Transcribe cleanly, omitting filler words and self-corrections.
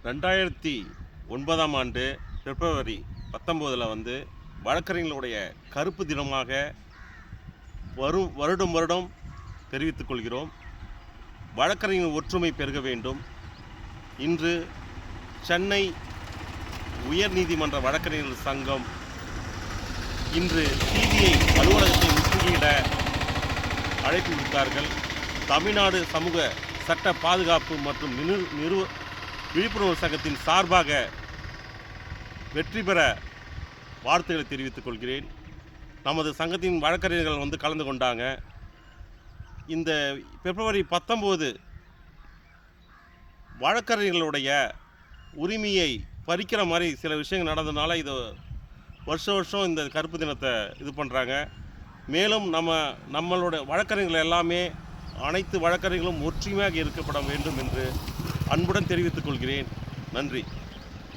2009ஆம் ஆண்டு பிப்ரவரி 19 வழக்கறிஞர்களுடைய கருப்பு தினமாக வருடம் தெரிவித்துக் கொள்கிறோம். வழக்கறிஞர் ஒற்றுமை பெருக வேண்டும். இன்று சென்னை உயர்நீதிமன்ற வழக்கறிஞர்கள் சங்கம் இன்று சிபிஐ அலுவலகத்தை முற்றுகையிட அழைப்பு விடுத்தார்கள். தமிழ்நாடு சமூக சட்ட பாதுகாப்பு மற்றும் விழிப்புணர்வு சங்கத்தின் சார்பாக வெற்றி பெற வாழ்த்துக்களை தெரிவித்துக் கொள்கிறேன். நமது சங்கத்தின் வழக்கறிஞர்கள் கலந்து கொண்டாங்க. இந்த பிப்ரவரி 19 வழக்கறிஞர்களுடைய உரிமையை பறிக்கிற மாதிரி சில விஷயங்கள் நடந்ததுனால இது வருஷம் இந்த கருப்பு தினத்தை இது பண்ணுறாங்க. மேலும் நம்மளோட வழக்கறிஞர்கள் எல்லாமே அனைத்து வழக்கறிஞர்களும் ஒற்றுமையாக இருக்கப்பட வேண்டும் என்று அன்புடன் தெரிவித்துக் கொள்கிறேன். நன்றி.